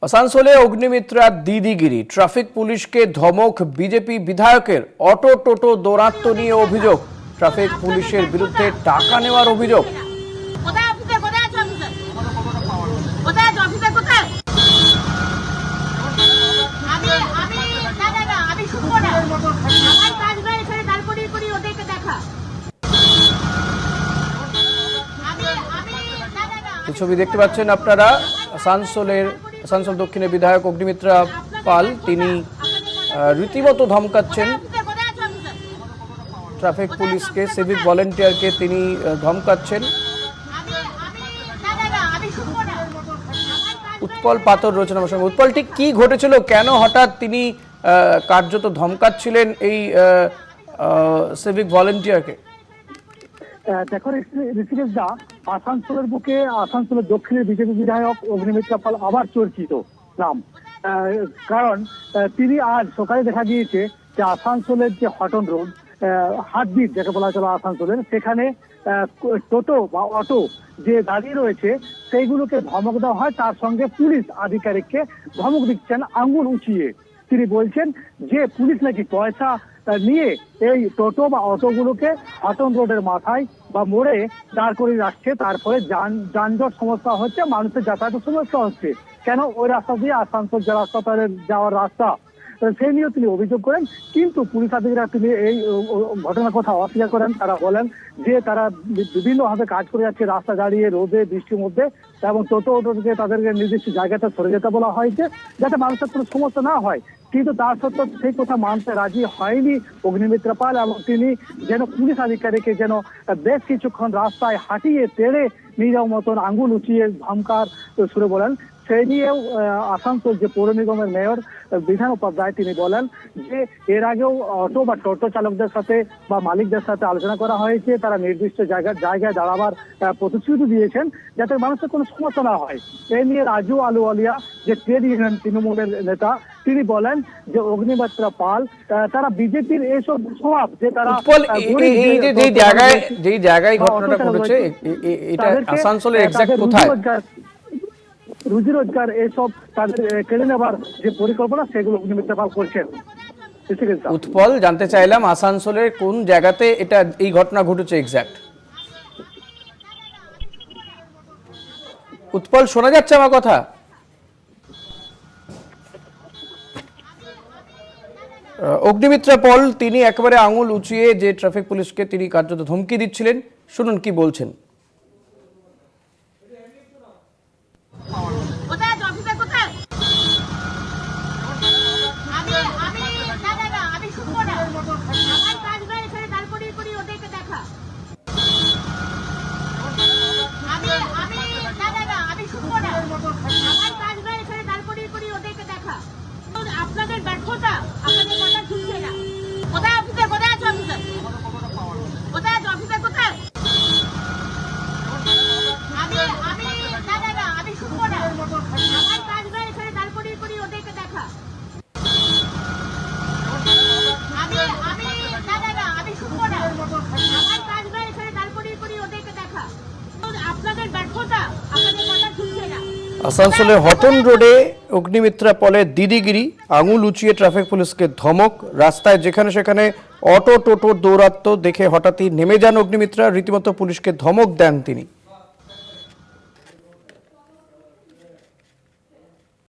আসানসোলে অগ্নিমিত্রা দিদিগিরি, ট্রাফিক পুলিশকে ধমক বিজেপি বিধায়কের। অটো টোটো দৌরাত্ম্য নিয়ে অভিযোগ, ট্রাফিক পুলিশের বিরুদ্ধে টাকা নেওয়ার অভিযোগ। ছবি দেখতে পাচ্ছেন আপনারা, আসানসোল দক্ষিণের বিধায়ক অগ্নিমিত্রা পাল, তিনি রীতিমতো ধমকাচ্ছেন ট্রাফিক পুলিশকে, সিভিক ভলেন্টিয়ারকে তিনি ধমকাচ্ছেন। উৎপল পাথর রয়েছেন আমার সঙ্গে। উৎপল, ঠিক কি ঘটেছিল, কেন হঠাৎ তিনি কার্যত ধমকাচ্ছিলেন এই সিভিক ভলেন্টিয়ারকে? দেখো ঋষিকেশ দা, আসানসোলের বুকে আসানসোলের দক্ষিণের বিজেপি বিধায়ক অগ্নিমিত্রা পাল আবার চর্চিত নাম। কারণ তিনি আজ সকালে দেখা গিয়েছে যে আসানসোলের যে হটন রোড, হাটবিট যাকে বলা চলে আসানসোলের, সেখানে টোটো বা অটো যে দাঁড়িয়ে রয়েছে সেইগুলোকে ধমক দেওয়া হয়। তার সঙ্গে পুলিশ আধিকারিককে ধমক দিচ্ছেন আঙ্গুল উঁচিয়ে। তিনি বলছেন যে পুলিশ নাকি পয়সা নিয়ে এই টোটো বা অটোগুলোকে হটন রোডের মাথায় বা মোড়ে দাঁড় করিয়ে রাখছে, তারপরে যানজট সমস্যা হচ্ছে, মানুষের যাতায়াতের সমস্যা হচ্ছে। কেন ওই রাস্তা দিয়ে আসানসোল জেলা হাসপাতালে যাওয়ার রাস্তা, সেই নিয়েও তিনি অভিযোগ করেন। কিন্তু পুলিশ আধিকারিকরা তিনি এই ঘটনার কথা অস্বীকার করেন। তারা বলেন যে তারা বিভিন্নভাবে কাজ করে যাচ্ছে, রাস্তা দাঁড়িয়ে রোদে বৃষ্টির মধ্যে, এবং টোটো অটোকে তাদেরকে নির্দিষ্ট জায়গাতে সরে যেতে বলা হয়েছে যাতে মানুষের কোনো সমস্যা না হয়। কিন্তু তার সত্ত্বেও সেই কথা মানতে রাজি হয়নি অগ্নিমিত্রা পাল, এবং তিনি যেন পুলিশ আধিকারিককে যেন বেশ কিছুক্ষণ রাস্তায় হাঁটিয়ে তেড়ে নিয়ে যাওয়ার মতন আঙ্গুল উঁচিয়ে ধমকার সুরে বলেন। সেই নিয়েও আসানসোল যে পৌর নিগমের মেয়র বিধান উপাধ্যায় তিনি বলেন যে এর আগেও অটো বা টোটো চালকদের সাথে বা মালিকদের সাথে আলোচনা করা হয়েছে, তারা নির্দিষ্ট জায়গায় দাঁড়াবার প্রতিশ্রুতি দিয়েছেন যাতে মানুষের কোনো সমস্যা না হয়। এই নিয়ে রাজু আলুওয়ালিয়া যে ট্রেড ইউনিয়ন তৃণমূলের নেতা, তিনি বলেন যে অগ্নিমিত্রা পাল তারা বিজেপির এইসব স্বভাব যে তারা যেই জায়গায় ঘটনাটা ঘটেছে এটা আসানসোলের এক্সাক্ট কোথায়, রুজি রোজগার এসব তাদের কেড়ে নেবার যে পরিকল্পনা সেগুলো অগ্নিমিত্রা পাল করছেন। উৎপল, জানতে চাইলাম আসানসোলের কোন জায়গাতে এটা এই ঘটনা ঘটেছে এক্সাক্ট? উৎপল, শোনা যাচ্ছে আমার কথা? অগ্নিমিত্রা পাল তিনি একেবারে আঙুল উঁচিয়ে যে ট্রাফিক পুলিশকে তিনি কার্যত ধমকি দিচ্ছিলেন, শুনুন কি বলছেন। আসানসোলের হটন রোডে অগ্নিমিত্রা পালের দিদিগিরি, আঙুল উঁচিয়ে ট্রাফিক পুলিশকে ধমক। রাস্তায় যেখানে সেখানে অটো টোটোর দৌরাত্ম্য দেখে হঠাৎই নেমে যান অগ্নিমিত্রা, রীতিমতো পুলিশকে ধমক দেন তিনি।